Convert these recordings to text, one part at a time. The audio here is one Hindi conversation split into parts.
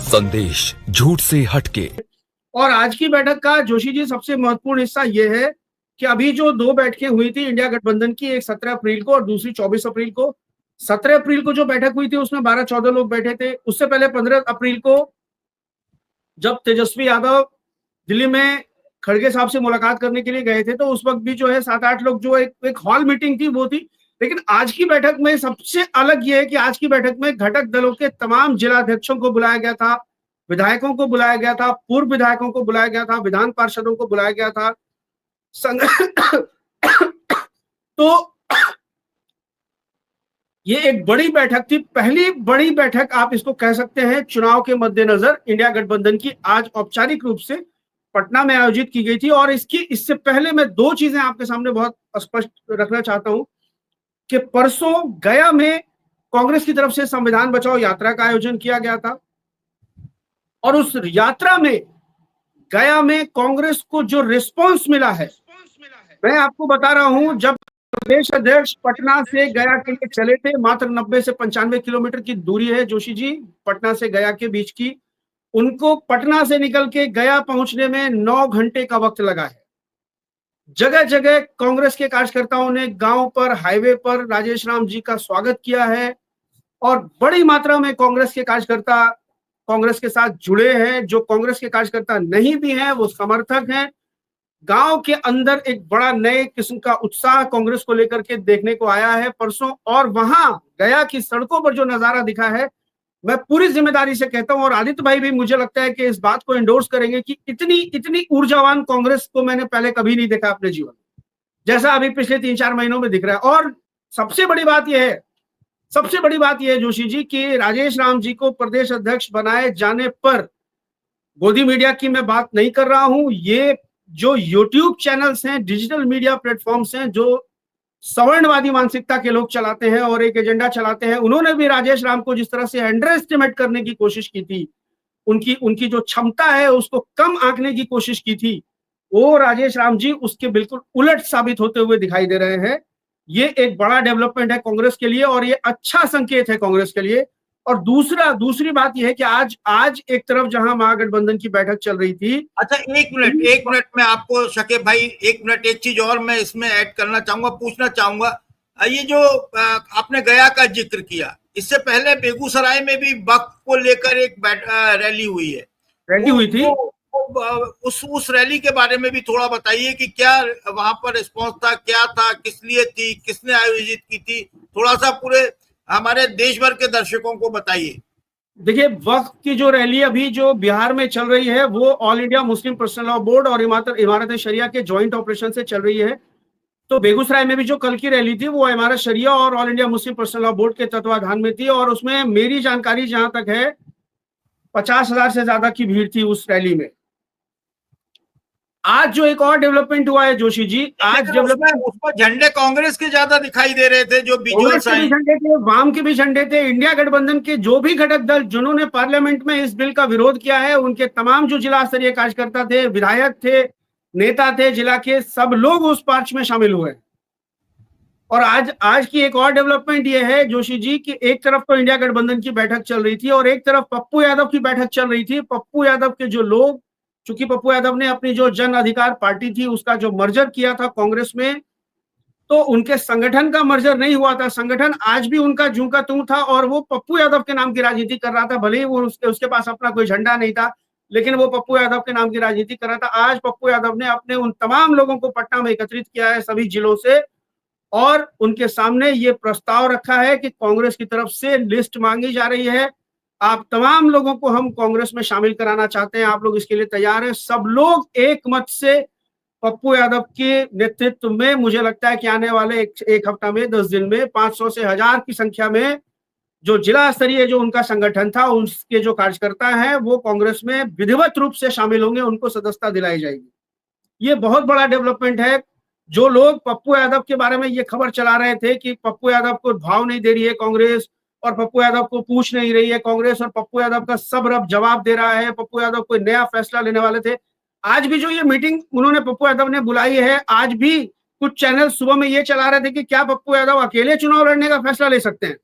संदेश झूठ से हटके। और आज की बैठक का जोशी जी सबसे महत्वपूर्ण हिस्सा यह है कि अभी जो दो बैठकें हुई थी इंडिया गठबंधन की, एक 17 अप्रैल को और दूसरी 24 अप्रैल को। 17 अप्रैल को जो बैठक हुई थी उसमें 12-14 लोग बैठे थे। उससे पहले 15 अप्रैल को जब तेजस्वी यादव दिल्ली में खड़गे साहब से मुलाकात करने के लिए गए थे तो उस वक्त भी जो है 7-8 लोग, जो एक हॉल मीटिंग थी वो थी। लेकिन आज की बैठक में सबसे अलग ये है कि आज की बैठक में घटक दलों के तमाम जिलाध्यक्षों को बुलाया गया था, विधायकों को बुलाया गया था, पूर्व विधायकों को बुलाया गया था, विधान पार्षदों को बुलाया गया था। तो ये एक बड़ी बैठक थी, पहली बड़ी बैठक आप इसको कह सकते हैं चुनाव के मद्देनजर इंडिया गठबंधन की आज औपचारिक रूप से पटना में आयोजित की गई थी। और इससे पहले मैं दो चीजें आपके सामने बहुत स्पष्ट रखना चाहता हूं कि परसों गया में कांग्रेस की तरफ से संविधान बचाओ यात्रा का आयोजन किया गया था और उस यात्रा में गया में कांग्रेस को जो रिस्पांस मिला है, मैं आपको बता रहा हूं, जब प्रदेश अध्यक्ष पटना से गया के लिए चले थे, मात्र 90 से 95 किलोमीटर की दूरी है जोशी जी पटना से गया के बीच की, उनको पटना से निकल के गया पहुंचने में 9 घंटे का वक्त लगा है। जगह जगह कांग्रेस के कार्यकर्ताओं ने गांव पर, हाईवे पर राजेश राम जी का स्वागत किया है और बड़ी मात्रा में कांग्रेस के कार्यकर्ता कांग्रेस के साथ जुड़े हैं। जो कांग्रेस के कार्यकर्ता नहीं भी हैं वो समर्थक हैं। गांव के अंदर एक बड़ा नए किस्म का उत्साह कांग्रेस को लेकर के देखने को आया है परसों। और वहां गया की सड़कों पर जो नजारा दिखा है, मैं पूरी जिम्मेदारी से कहता हूं और आदित्य भाई भी मुझे लगता है कि इस बात को एंडोर्स करेंगे कि इतनी ऊर्जावान कांग्रेस को मैंने पहले कभी नहीं देखा अपने जीवन में, जैसा अभी पिछले 3-4 महीनों में दिख रहा है। और सबसे बड़ी बात यह है जोशी जी कि राजेश राम जी को प्रदेश अध्यक्ष बनाए जाने पर गोदी मीडिया की मैं बात नहीं कर रहा हूं, ये जो यूट्यूब चैनल्स हैं, डिजिटल मीडिया प्लेटफॉर्म्स हैं, जो सवर्णवादी मानसिकता के लोग चलाते हैं और एक एजेंडा चलाते हैं, उन्होंने भी राजेश राम को जिस तरह से अंडर एस्टिमेट करने की कोशिश की थी, उनकी जो क्षमता है उसको कम आंकने की कोशिश की थी, वो राजेश राम जी उसके बिल्कुल उलट साबित होते हुए दिखाई दे रहे हैं। ये एक बड़ा डेवलपमेंट है कांग्रेस के लिए और ये अच्छा संकेत है कांग्रेस के लिए। और दूसरी बात यह है कि आज एक तरफ जहां महागठबंधन की बैठक चल रही थी। अच्छा, एक मिनट में आपको शकीब भाई, एक मिनट, एक चीज और मैं इसमें ऐड करना चाहूंगा, पूछना चाहूंगा। ये जो आपने गया का जिक्र किया, इससे पहले बेगूसराय में भी वक्त को लेकर एक रैली हुई है, रैली हुई थी। उस रैली के बारे में भी थोड़ा बताइए कि क्या वहां पर रिस्पॉन्स था, क्या था, किस लिए थी, किसने आयोजित की थी, थोड़ा सा पूरे हमारे देश भर के दर्शकों को बताइए। देखिए, वक्त की जो रैली अभी जो बिहार में चल रही है वो all India Muslim personal law board और इमारत शरिया के ज्वाइंट ऑपरेशन से चल रही है। तो बेगूसराय में भी जो कल की रैली थी वो इमारत शरिया और all India Muslim personal law board के तत्वाधान में थी और उसमें मेरी जानकारी जहां तक है 50,000 से ज्यादा की भीड़ थी उस रैली में। आज जो एक और डेवलपमेंट हुआ है जोशी जी, आज उसमें झंडे कांग्रेस के ज्यादा दिखाई दे रहे थे, जो कांग्रेस के भी झंडे थे, वाम के भी झंडे थे। इंडिया गठबंधन के जो भी घटक दल जिन्होंने पार्लियामेंट में इस बिल का विरोध किया है, उनके तमाम जो जिला स्तरीय कार्यकर्ता थे, विधायक थे, नेता थे जिला के, सब लोग उस मार्च में शामिल हुए। और आज की एक और डेवलपमेंट यह है जोशी जी कि एक तरफ तो इंडिया गठबंधन की बैठक चल रही थी और एक तरफ पप्पू यादव की बैठक चल रही थी। पप्पू यादव के जो लोग, चूंकि पप्पू यादव ने अपनी जो जन अधिकार पार्टी थी उसका जो मर्जर किया था कांग्रेस में, तो उनके संगठन का मर्जर नहीं हुआ था। संगठन आज भी उनका जूं का तू था और वो पप्पू यादव के नाम की राजनीति कर रहा था। भले ही वो उसके पास अपना कोई झंडा नहीं था, लेकिन वो पप्पू यादव के नाम की राजनीति कर रहा था। आज पप्पू यादव ने अपने उन तमाम लोगों को पटना में एकत्रित किया है सभी जिलों से और उनके सामने ये प्रस्ताव रखा है कि कांग्रेस की तरफ से लिस्ट मांगी जा रही है, आप तमाम लोगों को हम कांग्रेस में शामिल कराना चाहते हैं, आप लोग इसके लिए तैयार हैं। सब लोग एक मत से पप्पू यादव के नेतृत्व में, मुझे लगता है कि आने वाले एक हफ्ता में, 10 दिन में 500 से 1000 की संख्या में जो जिला स्तरीय जो उनका संगठन था, उसके जो कार्यकर्ता हैं वो कांग्रेस में विधिवत रूप से शामिल होंगे, उनको सदस्यता दिलाई जाएगी। ये बहुत बड़ा डेवलपमेंट है। जो लोग पप्पू यादव के बारे में ये खबर चला रहे थे कि पप्पू यादव को भाव नहीं दे रही है कांग्रेस और पप्पू यादव को पूछ नहीं रही है कांग्रेस और पप्पू यादव का सब रब जवाब दे रहा है, पप्पू यादव कोई नया फैसला लेने वाले थे, आज भी जो ये मीटिंग उन्होंने पप्पू यादव ने बुलाई है, आज भी कुछ चैनल सुबह में ये चला रहे थे कि क्या पप्पू यादव अकेले चुनाव लड़ने का फैसला ले सकते हैं,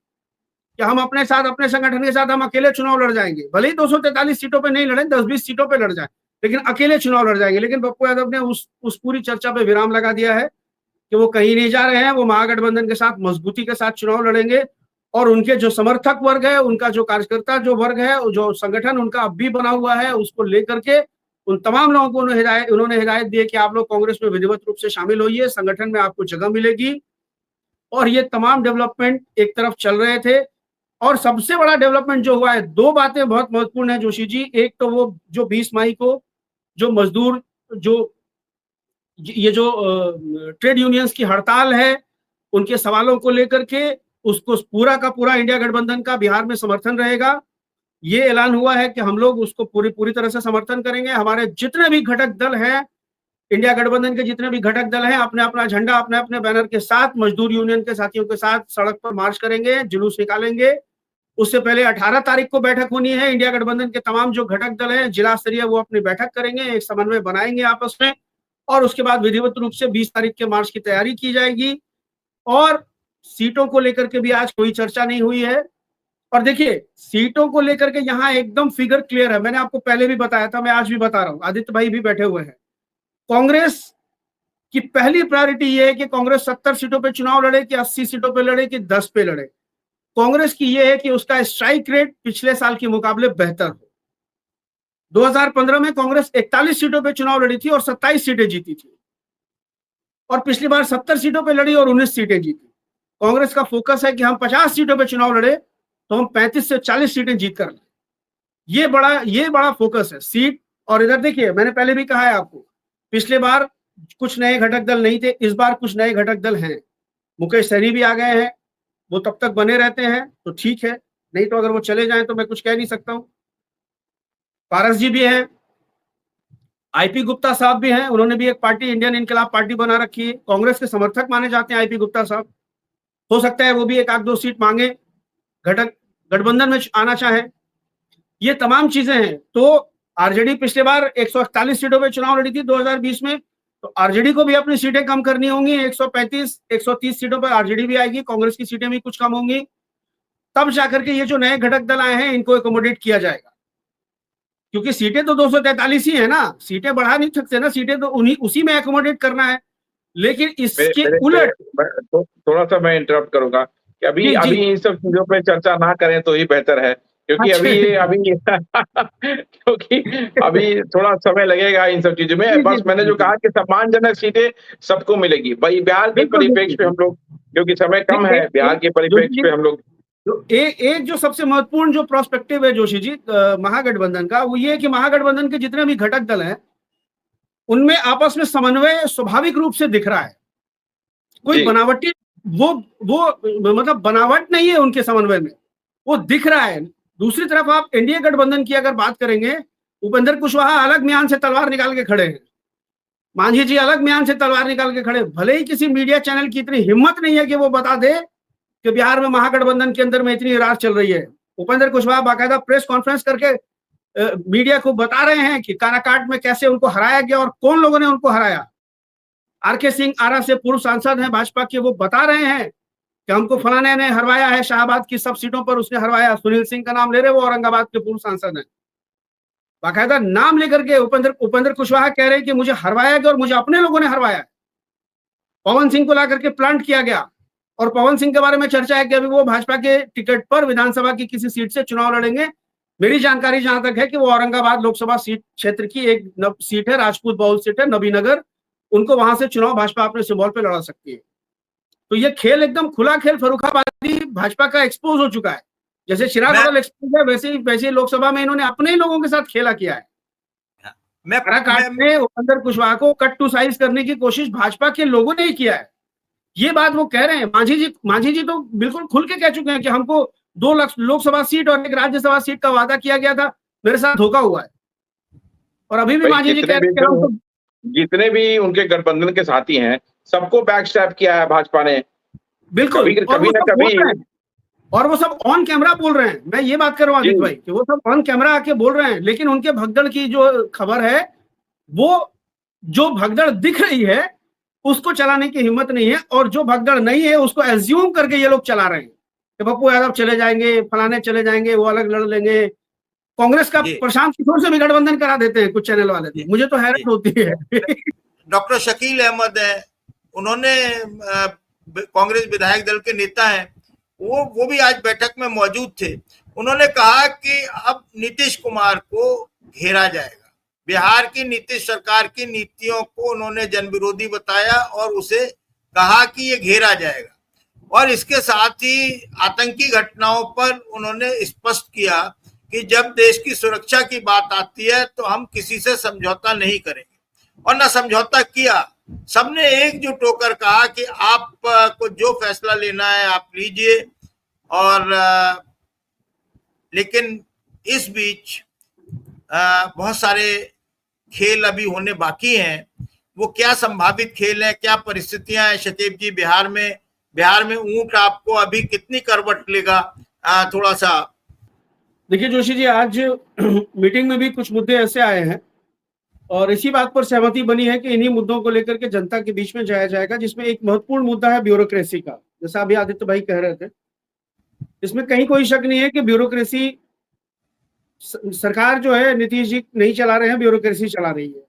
कि हम अपने साथ, अपने संगठन के साथ हम अकेले चुनाव लड़ जाएंगे, भले ही 243 सीटों पे नहीं लड़े, 10-20 सीटों पे लड़ जाए, लेकिन अकेले चुनाव लड़ जाएंगे। लेकिन पप्पू यादव ने उस पूरी चर्चा पे विराम लगा दिया है कि वो कहीं नहीं जा रहे हैं, वो महागठबंधन के साथ मजबूती के साथ चुनाव लड़ेंगे और उनके जो समर्थक वर्ग है, उनका जो कार्यकर्ता जो वर्ग है, जो संगठन उनका अब भी बना हुआ है, उसको लेकर के उन तमाम लोगों को उन्होंने हिदायत दी है कि आप लोग कांग्रेस में विधिवत रूप से शामिल होइए, संगठन में आपको जगह मिलेगी। और ये तमाम डेवलपमेंट एक तरफ चल रहे थे। और सबसे बड़ा डेवलपमेंट जो हुआ है, दो बातें बहुत महत्वपूर्ण है जोशी जी। एक तो वो जो 20 मई को जो मजदूर ये जो ट्रेड यूनियंस की हड़ताल है, उनके सवालों को लेकर के उसको पूरा का पूरा इंडिया गठबंधन का बिहार में समर्थन रहेगा। ये ऐलान हुआ है कि हम लोग उसको पूरी तरह से समर्थन करेंगे। हमारे जितने भी घटक दल हैं, इंडिया गठबंधन के जितने भी घटक दल हैं, अपने अपना झंडा अपने अपने बैनर के साथ मजदूर यूनियन के साथियों के साथ सड़क पर मार्च करेंगे, जुलूस निकालेंगे। उससे पहले 18 तारीख को बैठक होनी है। इंडिया गठबंधन के तमाम जो घटक दल हैं जिला स्तरीय, वो अपनी बैठक करेंगे, एक समन्वय बनाएंगे आपस में, और उसके बाद विधिवत रूप से 20 तारीख के मार्च की तैयारी की जाएगी। और सीटों को लेकर के भी आज कोई चर्चा नहीं हुई है। और देखिए, सीटों को लेकर के यहाँ एकदम फिगर क्लियर है। मैंने आपको पहले भी बताया था, मैं आज भी बता रहा हूं, आदित्य भाई भी बैठे हुए हैं। कांग्रेस की पहली प्रायोरिटी ये है कि कांग्रेस 70 सीटों पे चुनाव लड़े, कि 80 सीटों पे लड़े, कि 10 पे लड़े। कांग्रेस की ये है कि उसका स्ट्राइक रेट पिछले साल के मुकाबले बेहतर हो। 2015 में कांग्रेस 41 सीटों पे चुनाव लड़ी थी और 27 सीटें जीती थी, और पिछली बार 70 सीटों पे लड़ी और 19 सीटें जीती। कांग्रेस का फोकस है कि हम 50 सीटों पे चुनाव लड़े तो हम 35 से 40 सीटें जीत कर लें। ये बड़ा फोकस है सीट। और इधर देखिए, मैंने पहले भी कहा है आपको, पिछले बार कुछ नए घटक दल नहीं थे, इस बार कुछ नए घटक दल हैं। मुकेश सहनी भी आ गए हैं, वो तब तक बने रहते हैं तो ठीक है, नहीं तो अगर वो चले जाएं तो मैं कुछ कह नहीं सकता हूं। पारस जी भी हैं, आईपी गुप्ता साहब भी हैं, उन्होंने भी एक पार्टी, इंडियन इनकलाब पार्टी बना रखी है। कांग्रेस के समर्थक माने जाते हैं आईपी गुप्ता साहब। हो सकता है वो भी एक आध दो सीट मांगे, घटक गठबंधन में आना चाहे। ये तमाम चीजें हैं। तो आरजेडी पिछले बार 141 सीटों पे चुनाव लड़ी थी 2020 में, तो आरजेडी को भी अपनी सीटें कम करनी होंगी। 135 130 सीटों पर आरजेडी भी आएगी, कांग्रेस की सीटें भी कुछ कम होंगी। तब जाकर के ये जो नए घटक दल आए हैं, इनको एकोमोडेट किया जाएगा, क्योंकि सीटें तो 243 ही है ना, सीटें बढ़ा नहीं सकते ना, सीटें तो उसी में एकोमोडेट करना है। लेकिन इसके उलट थोड़ा सा मैं इंटरप्ट करूंगा कि अभी इन सब चीजों पे चर्चा ना करें तो ही बेहतर है, क्योंकि क्योंकि अभी थोड़ा समय लगेगा इन सब चीजों में। बस मैंने जो कहा कि सम्मानजनक सीटें सबको मिलेगी। भाई बिहार के परिप्रेक्ष्य पे हम लोग, क्योंकि समय कम है, बिहार के परिप्रेक्ष्य पे हम लोग एक जो सबसे महत्वपूर्ण जो प्रोस्पेक्टिव है जोशी जी महागठबंधन का, वो ये है कि महागठबंधन के जितने भी घटक दल हैं, उनमें आपस में समन्वय स्वाभाविक रूप से दिख रहा है। कोई बनावटी वो मतलब बनावट नहीं है उनके समन्वय में, वो दिख रहा है। दूसरी तरफ आप एनडीए गठबंधन की अगर बात करेंगे, उपेंद्र कुशवाहा अलग म्यान से तलवार निकाल के खड़े हैं, मांझी जी अलग म्यान से तलवार निकाल के खड़े। भले ही किसी मीडिया चैनल की इतनी हिम्मत नहीं है कि वो बता दे कि बिहार में महागठबंधन के अंदर में इतनी राज चल रही है। उपेंद्र कुशवाहा बाकायदा प्रेस कॉन्फ्रेंस करके मीडिया को बता रहे हैं कि काराकाट में कैसे उनको हराया गया और कौन लोगों ने उनको हराया। आरके सिंह आरा से पूर्व सांसद हैं भाजपा के, वो बता रहे हैं कि हमको फलाने ने हरवाया है, शाहबाद की सब सीटों पर उसने हरवाया। सुनील सिंह का नाम ले रहे, वो औरंगाबाद के पूर्व सांसद हैं। बाकायदा नाम लेकर के उपेंद्र कुशवाहा कह रहे हैं कि मुझे हरवाया गया और मुझे अपने लोगों ने हरवाया। पवन सिंह को ला करके प्लांट किया गया, और पवन सिंह के बारे में चर्चा है कि अभी वो भाजपा के टिकट पर विधानसभा की किसी सीट से चुनाव लड़ेंगे। मेरी जानकारी जहां तक है कि वो औरंगाबाद लोकसभा सीट क्षेत्र की एक सीट है, राजपूत बहुल सीट है, नबीनगर, उनको वहां से चुनाव भाजपा अपने सिंबल पे लड़ा सकती है। तो ये खेल एकदम खुला खेल फर्रुखाबादी भाजपा का एक्सपोज हो चुका है। जैसे चिराग अडल एक्सपोज है, वैसे लोकसभा में इन्होंने अपने ही लोगों के साथ खेला किया है। उपेंद्र कुशवाहा को कट टू साइज करने की कोशिश भाजपा के लोगों ने ही किया है। ये बात वो कह रहे हैं। मांझी जी तो बिल्कुल खुल के कह चुके हैं कि हमको 2 लोकसभा सीट और 1 राज्यसभा सीट का वादा किया गया था, मेरे साथ धोखा हुआ है। और अभी भी मांझी जी कह रहे हैं कि जितने भी उनके गठबंधन के साथी हैं, सबको बैकस्टैप किया है भाजपा ने। बिल्कुल, कभी न कभी, और वो सब ऑन कैमरा बोल रहे हैं। मैं ये बात कर रहा हूँ आदित्य भाई कि वो सब ऑन कैमरा आके बोल रहे हैं, लेकिन उनके भगदड़ की जो खबर है, वो जो भगदड़ दिख रही है उसको चलाने की हिम्मत नहीं है, और जो भगदड़ नहीं है उसको एज्यूम करके ये लोग चला रहे हैं कि पप्पू यादव चले जाएंगे, फलाने चले जाएंगे, वो अलग लड़ लेंगे। कांग्रेस का प्रशांत किशोर से भी गठबंधन करा देते हैं कुछ चैनल वाले, मुझे तो हैरत होती है। डॉक्टर शकील अहमद है, उन्होंने कांग्रेस विधायक दल के नेता हैं, वो भी आज बैठक में मौजूद थे। उन्होंने कहा कि अब नीतीश कुमार को घेरा जाएगा। बिहार की नीतीश सरकार की नीतियों को उन्होंने जनविरोधी बताया और उसे कहा कि ये घेरा जाएगा। और इसके साथ ही आतंकी घटनाओं पर उन्होंने स्पष्ट किया कि जब देश की सुरक्षा की बात आती है तो हम किसी से समझौता नहीं करेंगे, और ना समझौता किया। सबने एकजुट होकर कहा कि आपको जो फैसला लेना है आप लीजिए। और लेकिन इस बीच बहुत सारे खेल अभी होने बाकी हैं। वो क्या संभावित खेल है, क्या परिस्थितियां हैं शकीब जी बिहार में ऊंट आपको अभी कितनी करवट लेगा, थोड़ा सा। देखिए जोशी जी, आज मीटिंग में भी कुछ मुद्दे ऐसे आए हैं और इसी बात पर सहमति बनी है कि इन्हीं मुद्दों को लेकर के जनता के बीच में जाया जाएगा, जिसमें एक महत्वपूर्ण मुद्दा है ब्यूरोक्रेसी का, जैसा अभी आदित्य भाई कह रहे थे। इसमें कहीं कोई शक नहीं है कि ब्यूरोक्रेसी सरकार जो है नीतीश जी नहीं चला रहे हैं, ब्यूरोक्रेसी चला रही है।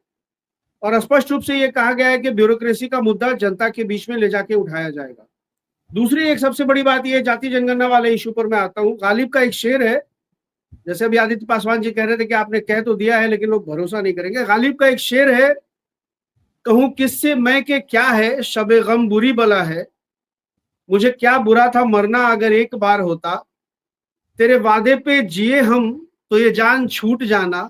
और स्पष्ट रूप से ये कहा गया है कि ब्यूरोक्रेसी का मुद्दा जनता के बीच में ले जाके उठाया जाएगा। दूसरी एक सबसे बड़ी बात यह, जाति जनगणना वाले इशू पर मैं आता हूँ। गालिब का एक शेर है, जैसे अभी आदित्य पासवान जी कह रहे थे कि आपने कह तो दिया है लेकिन लोग भरोसा नहीं करेंगे। गालिब का एक शेर है, कहूं किससे मैं के क्या है, शबे गम बुरी बला है, मुझे क्या बुरा था मरना अगर एक बार होता, तेरे वादे पे जिए हम तो ये जान छूट जाना,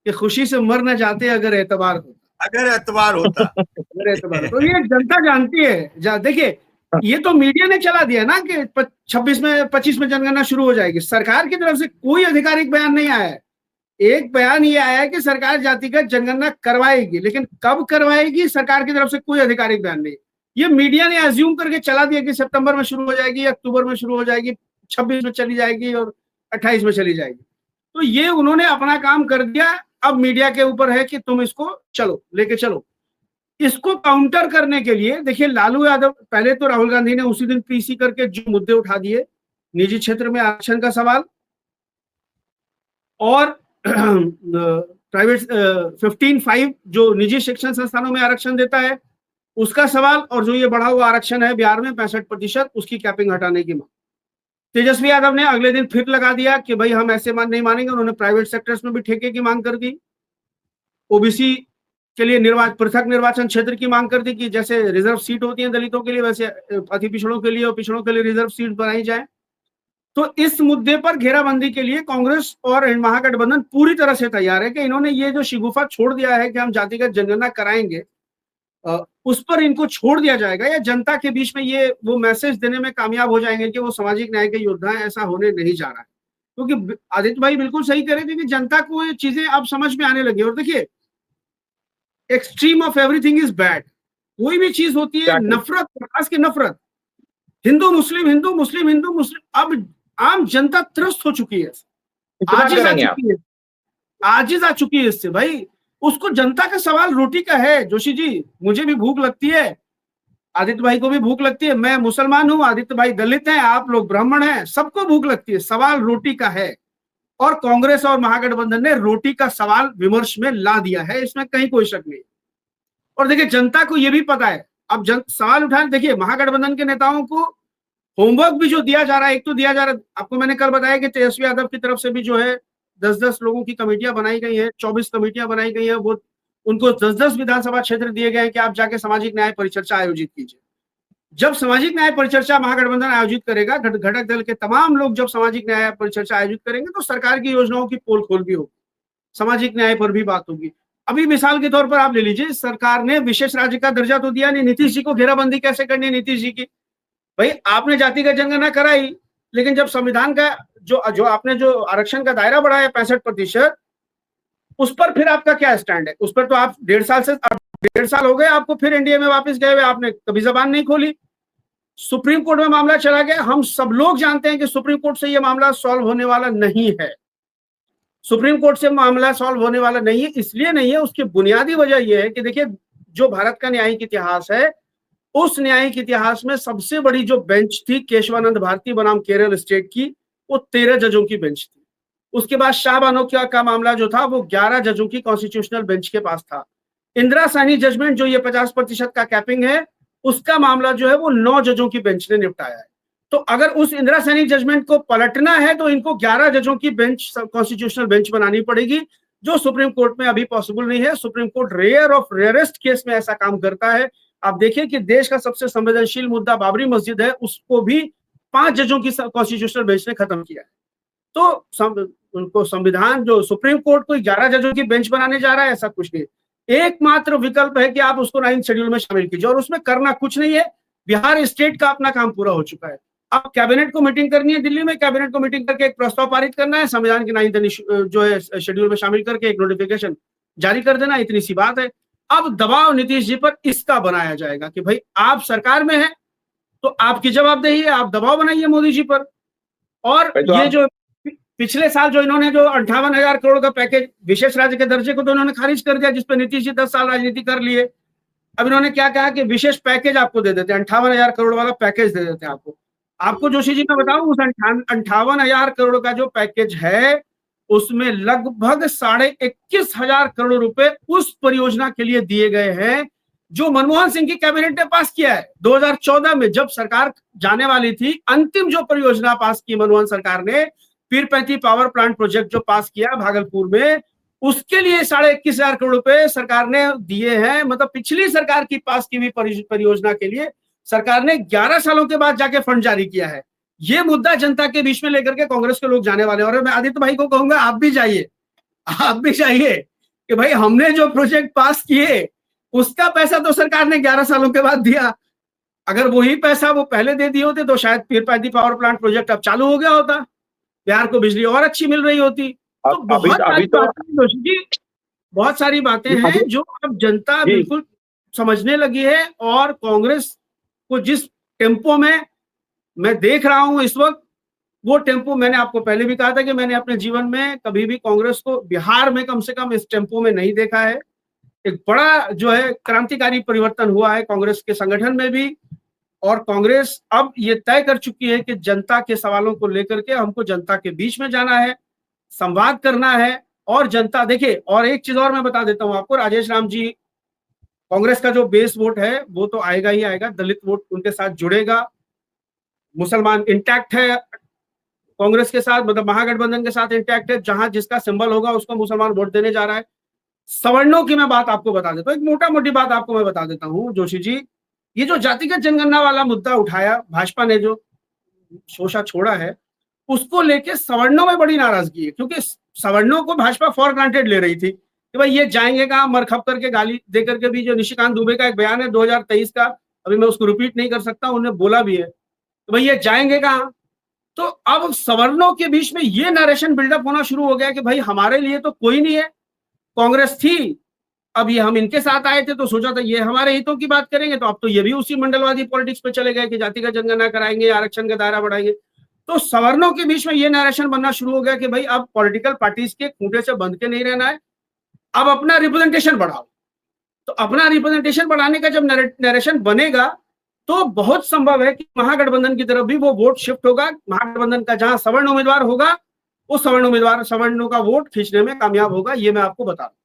कि खुशी से मर न जाते अगर एतबार होता। अगर एतबार होता तो ये जनता जानती है। देखिए, ये तो मीडिया ने चला दिया ना कि 25 में जनगणना शुरू हो जाएगी। सरकार की तरफ से कोई आधिकारिक बयान नहीं आया है। एक बयान ये आया है कि सरकार जातिगत जनगणना करवाएगी, लेकिन कब करवाएगी सरकार की तरफ से कोई आधिकारिक बयान नहीं। ये मीडिया ने अज्यूम करके चला दिया कि सितंबर में शुरू हो जाएगी, अक्टूबर में शुरू हो जाएगी, 26 में चली जाएगी और 28 में चली जाएगी। तो ये उन्होंने अपना काम कर दिया। अब मीडिया के ऊपर है कि तुम इसको चलो लेके चलो। इसको काउंटर करने के लिए देखिए, लालू यादव, पहले तो राहुल गांधी ने उसी दिन पीसी करके जो मुद्दे उठा दिए, निजी क्षेत्र में आरक्षण का सवाल और प्राइवेट 15(5) जो निजी शिक्षण संस्थानों में आरक्षण देता है उसका सवाल, और जो ये बढ़ा हुआ आरक्षण है बिहार में 65%, उसकी कैपिंग हटाने की मांग। तेजस्वी यादव ने अगले दिन फिर लगा दिया कि भाई हम ऐसे नहीं मानेंगे। उन्होंने प्राइवेट सेक्टर्स में भी ठेके की मांग कर दी। ओबीसी के लिए पृथक निर्वाचन क्षेत्र की मांग कर दी कि जैसे रिजर्व सीट होती है दलितों के लिए, वैसे अति पिछड़ों के लिए और पिछड़ों के लिए रिजर्व सीट बनाई जाए। तो इस मुद्दे पर घेराबंदी के लिए कांग्रेस और महागठबंधन पूरी तरह से तैयार है कि इन्होंने ये जो शिगुफा छोड़ दिया है कि हम जातिगत जनगणना कराएंगे, उस पर इनको छोड़ दिया जाएगा, या जनता के बीच में ये वो मैसेज देने में कामयाब हो जाएंगे कि वो सामाजिक न्याय के योद्धा हैं। ऐसा होने नहीं जा रहा है, क्योंकि आदित्य भाई बिल्कुल सही कह रहे थे कि जनता को ये चीजें अब समझ में आने लगी। और देखिए, extreme of everything is bad. कोई भी चीज होती है, नफरत, खास की नफरत, हिंदू मुस्लिम, हिंदू मुस्लिम, हिंदू मुस्लिम, अब आम जनता त्रस्त हो चुकी है, आजिज आ चुकी है इससे। भाई उसको जनता का सवाल रोटी का है। जोशी जी, मुझे भी भूख लगती है, आदित्य भाई को भी भूख लगती है, मैं मुसलमान हूं, आदित्य भाई दलित हैं, आप लोग ब्राह्मण हैं, सबको भूख लगती है। सवाल रोटी का है, और कांग्रेस और महागठबंधन ने रोटी का सवाल विमर्श में ला दिया है, इसमें कहीं कोई शक नहीं। और देखिए, जनता को यह भी पता है। अब सवाल उठाए, देखिए महागठबंधन के नेताओं को होमवर्क भी जो दिया जा रहा है, एक तो दिया जा रहा है, आपको मैंने कल बताया कि तेजस्वी यादव की तरफ से भी जो है 10-10 लोगों की कमेटियां बनाई गई है, 24 कमेटियां बनाई गई है। वो उनको 10-10 विधानसभा क्षेत्र दिए गए हैं कि आप जाके सामाजिक न्याय परिचर्चा आयोजित कीजिए। जब सामाजिक न्याय परिचर्चा महागठबंधन आयोजित करेगा, घटक दल के तमाम लोग जब सामाजिक न्याय परिचर्चा आयोजित करेंगे, तो सरकार की योजनाओं की पोल खोल भी होगी, सामाजिक न्याय पर भी बात होगी। अभी मिसाल के तौर पर आप ले लीजिए, सरकार ने विशेष राज्य का दर्जा तो दिया नहीं। नीतीश जी को घेराबंदी कैसे करनी है नीतीश जी की? भाई आपने जातिगत जनगणना कराई, लेकिन जब संविधान का जो आपने जो आरक्षण का दायरा बढ़ाया 65%, उस पर फिर आपका क्या स्टैंड है? उस पर तो आप 1.5 साल हो गए आपको फिर एनडीए में वापस गए हुए, आपने कभी जबान नहीं खोली। सुप्रीम कोर्ट में मामला चला गया। हम सब लोग जानते हैं कि सुप्रीम कोर्ट से यह मामला सॉल्व होने वाला नहीं है। सुप्रीम कोर्ट से मामला सॉल्व होने वाला नहीं है, इसलिए नहीं है, उसकी बुनियादी वजह यह है कि देखिए, जो भारत का न्यायिक इतिहास है, उस न्यायिक इतिहास में सबसे बड़ी जो बेंच थी केशवानंद भारती बनाम केरल स्टेट की, वो 13 जजों की बेंच थी। उसके बाद शाह बानो का मामला जो था वो 11 जजों की कॉन्स्टिट्यूशनल बेंच के पास था। इंदिरा सैनी जजमेंट जो ये 50% का कैपिंग है, उसका मामला जो है वो 9 जजों की बेंच ने निपटाया है। तो अगर उस इंदिरा सैनी जजमेंट को पलटना है तो इनको 11 जजों की बेंच, कॉन्स्टिट्यूशनल बेंच बनानी पड़ेगी, जो सुप्रीम कोर्ट में अभी पॉसिबल नहीं है। Supreme court rare of rarest case में ऐसा काम करता है। आप देखिए कि देश का सबसे संवेदनशील मुद्दा बाबरी मस्जिद है, उसको भी 5 जजों की कॉन्स्टिट्यूशनल बेंच ने खत्म किया है। तो उनको संविधान, जो सुप्रीम कोर्ट कोई 11 जजों की बेंच बनाने जा रहा है, ऐसा कुछ नहीं। एकमात्र विकल्प है कि आप उसको 9th शेड्यूल में शामिल कीजिए, और उसमें करना कुछ नहीं है। बिहार स्टेट का अपना काम पूरा हो चुका है। अब कैबिनेट को मीटिंग करनी है दिल्ली में, कैबिनेट को मीटिंग करके एक प्रस्ताव पारित करना है, संविधान के 9th जो है शेड्यूल में शामिल करके एक नोटिफिकेशन जारी कर देना, इतनी सी बात है। अब दबाव नीतीश जी पर इसका बनाया जाएगा कि भाई आप सरकार में हैं तो आपकी जवाबदेही है, आप दबाव बनाइए मोदी जी पर। और ये जो पिछले साल जो इन्होंने जो 58,000 करोड़ का पैकेज, विशेष राज्य के दर्जे को तो इन्होंने खारिज कर दिया, जिसपे नीतीश जी 10 साल राजनीति कर लिए। अब इन्होंने क्या कहा कि विशेष पैकेज आपको दे देते हैं, 58,000 करोड़ वाला पैकेज दे देते हैं आपको जोशी जी मैं बताऊं, उस 58,000 करोड़ का जो पैकेज है उसमें लगभग 21,500 करोड़ रुपए उस परियोजना के लिए दिए गए हैं जो मनमोहन सिंह की कैबिनेट ने पास किया है 2014 में, जब सरकार जाने वाली थी। अंतिम जो परियोजना पास की मनमोहन सरकार ने, पीरपैंती पावर प्लांट प्रोजेक्ट जो पास किया भागलपुर में, उसके लिए 21,500 करोड़ रुपए सरकार ने दिए हैं। मतलब पिछली सरकार की पास की हुई परियोजना के लिए सरकार ने 11 सालों के बाद जाके फंड जारी किया है। ये मुद्दा जनता के बीच में लेकर के कांग्रेस के लोग जाने वाले हैं। और मैं आदित्य भाई को कहूंगा, आप भी जाइए कि भाई हमने जो प्रोजेक्ट पास किए उसका पैसा तो सरकार ने 11 सालों के बाद दिया। अगर वही पैसा वो पहले दे दिए होते तो शायद पीरपैंती पावर प्लांट प्रोजेक्ट अब चालू हो गया होता, बिहार को बिजली और अच्छी मिल रही होती। तो बहुत सारी बातें हैं जो अब जनता बिल्कुल समझने लगी है। और कांग्रेस को जिस टेम्पो में मैं देख रहा हूं इस वक्त, वो टेम्पो, मैंने आपको पहले भी कहा था कि मैंने अपने जीवन में कभी भी कांग्रेस को बिहार में कम से कम इस टेम्पो में नहीं देखा है। एक बड़ा जो है क्रांतिकारी परिवर्तन हुआ है कांग्रेस के संगठन में भी। और कांग्रेस अब ये तय कर चुकी है कि जनता के सवालों को लेकर के हमको जनता के बीच में जाना है, संवाद करना है। और जनता, देखिए, और एक चीज और मैं बता देता हूं आपको, राजेश राम जी, कांग्रेस का जो बेस वोट है वो तो आएगा ही आएगा, दलित वोट उनके साथ जुड़ेगा, मुसलमान इंटैक्ट है कांग्रेस के साथ, मतलब महागठबंधन के साथ इंटैक्ट है। जहां जिसका सिंबल होगा उसको मुसलमान वोट देने जा रहा है। सवर्णों की मैं बात आपको बता देता हूँ, एक मोटा मोटी बात आपको मैं बता देता हूँ जोशी जी। ये जो जातिगत जनगणना वाला मुद्दा उठाया भाजपा ने, जो शोषा छोड़ा है, उसको लेके सवर्णों में बड़ी नाराजगी है। क्योंकि सवर्णों को भाजपा फॉर ग्रांटेड ले रही थी कि भाई ये जाएंगे कहाँ, मरखप करके गाली दे करके भी। जो निशिकांत दुबे का एक बयान है 2023 का, अभी मैं उसको रिपीट नहीं कर सकता, उन्होंने बोला भी है तो भाई ये जाएंगे कहाँ। तो अब सवर्णों के बीच में ये नरेशन बिल्डअप होना शुरू हो गया कि भाई हमारे लिए तो कोई नहीं है, कांग्रेस थी, अब ये हम इनके साथ आए थे तो सोचा था ये हमारे हितों की बात करेंगे, तो अब तो ये भी उसी मंडलवादी पॉलिटिक्स पे चले गए कि जातिगत जनगणना कराएंगे, आरक्षण का दायरा बढ़ाएंगे। तो सवर्णों के बीच में ये नरेशन बनना शुरू हो गया कि भाई अब पॉलिटिकल पार्टीज के खूंटे से बंध के नहीं रहना है, अब अपना रिप्रेजेंटेशन बढ़ाओ। तो अपना रिप्रेजेंटेशन बढ़ाने का जब नरेशन बनेगा तो बहुत संभव है कि महागठबंधन की तरफ भी वो वोट शिफ्ट होगा। महागठबंधन का जहां सवर्ण उम्मीदवार होगा, वो सवर्ण उम्मीदवार सवर्णों का वोट खींचने में कामयाब होगा, ये मैं आपको बता दूं।